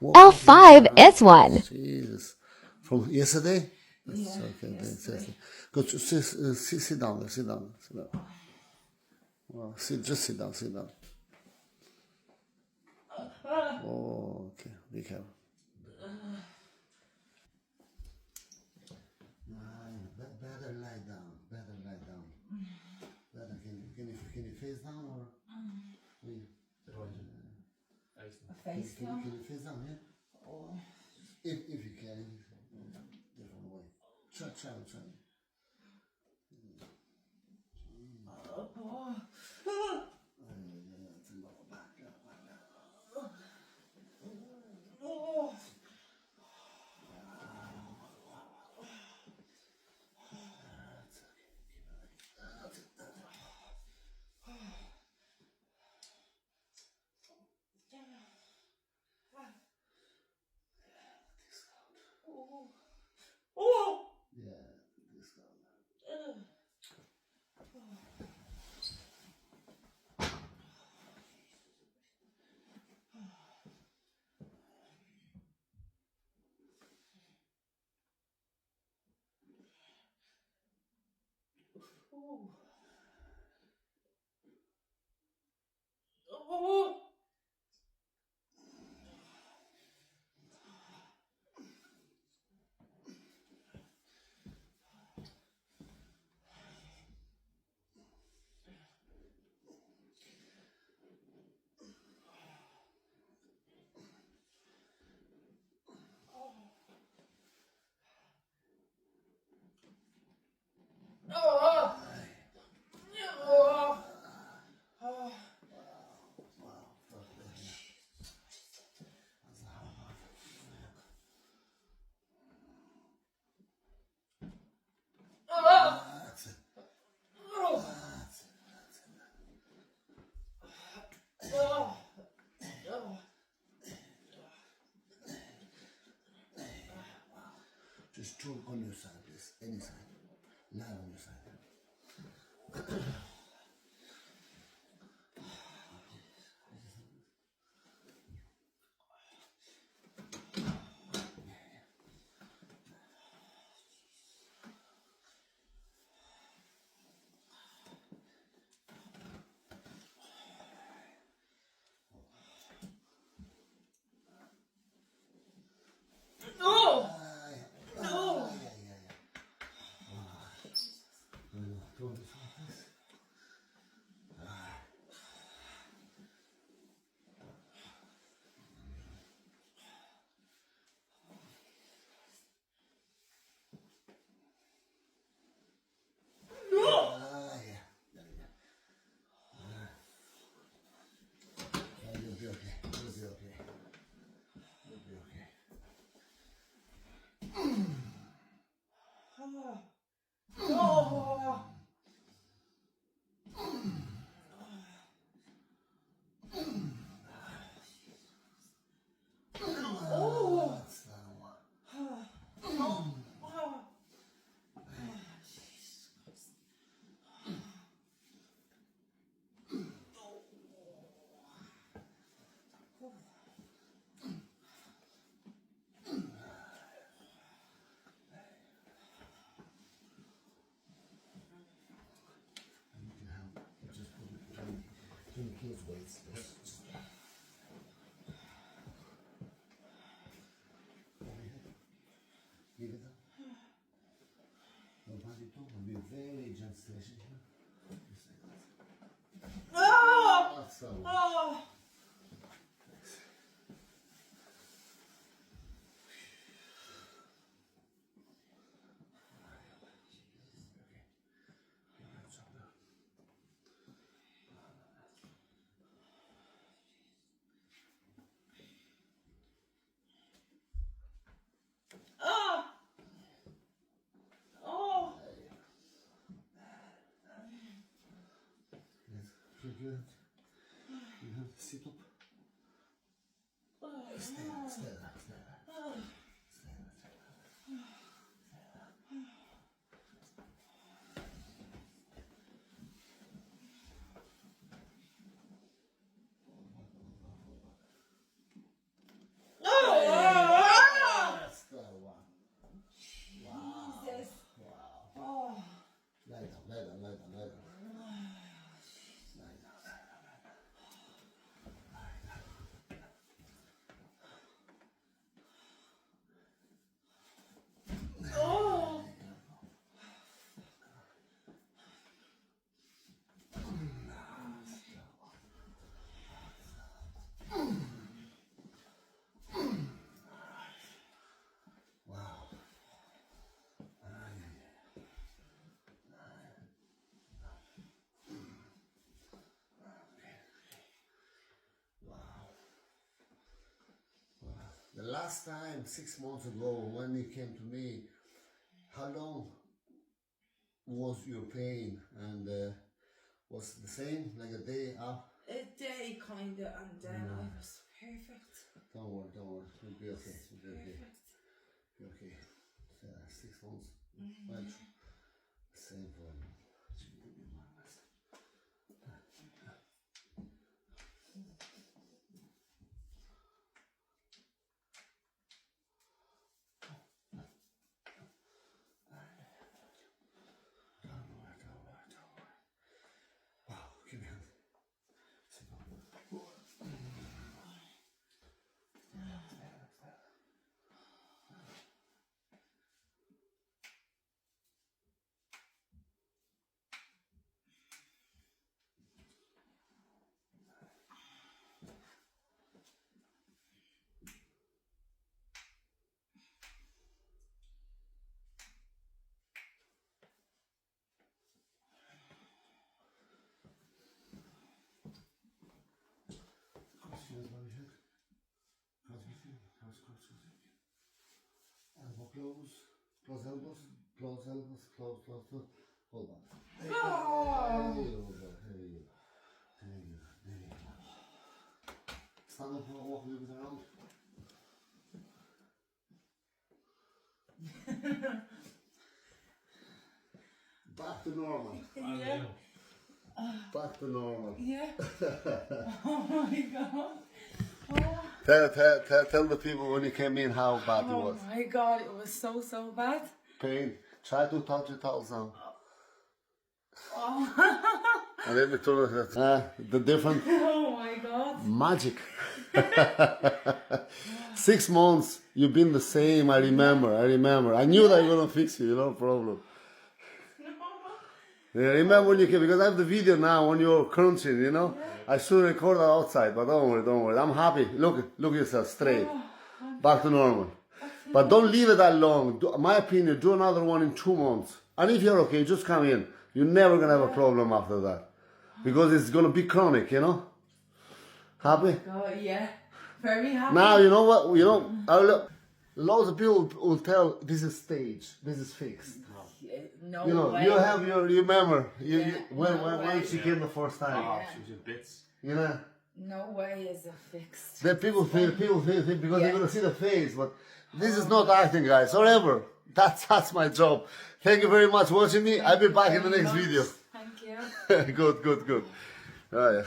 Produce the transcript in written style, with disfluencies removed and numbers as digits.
L5S1. Jesus. From yesterday? That's Yeah, okay. yesterday. Go to sit down. Sit down. Sit down. Well, just sit down. Sit down. Oh, okay. Be careful. Better lie down. Better lie down. Better. Can you face down or? Face down? Can you face down? Yeah. Oh. If you can, different way. Try. Yeah, discount. Just two on your side, please. Any side. Lie on your side. You'll be okay. You'll be okay. You'll be okay. That's that one. I need your help. Just put it between kids' weights. Give it up. Nobody told me. Be very gentle. Just like that. That's so. Good. You have to sit up. Stay there. Stay there. Stay there. Stay there. The last time, 6 months ago, when you came to me, how long was your pain? And was it the same, like a day up? A day kinda, and then I was perfect. Don't worry, you'll be okay. You'll be okay. Perfect. Be okay. 6 months. Well, same for me. Elbow close, close elbows, close elbows, close. Hold on. There you go. There you go. Stand up and walk a little bit around. Back to normal. Yeah. Back to normal. Yeah. Oh my god. Tell the people when you came in how bad it was. Oh my god, it was so bad. Pain. Try to touch your toes now. Oh. And let me turn it. The different. Oh my god. Magic. 6 months, you've been the same. I remember. I knew that you were gonna fix you. No problem. Yeah, remember when you came, because I have the video now when you're crunching, you know. I should record that outside, but don't worry. I'm happy. Look yourself straight. Back to normal. But don't leave it that long. My opinion, do another one in 2 months. And if you're okay, just come in. You're never going to have a problem after that. Because it's going to be chronic, you know. Happy? God, yeah. Very happy. Now, you know what? Loads of people will tell this is stage. This is fixed. No You know, way. you have you remember when way. she came the first time. Yeah. She was in bits. You know. No way is it fixed. Then people think because Yeah. they're gonna see the face, but this is not acting, guys. Whatever. That's my job. Thank you very much for watching me. I'll be back in the next video. Thank you. Good. Oh, yeah.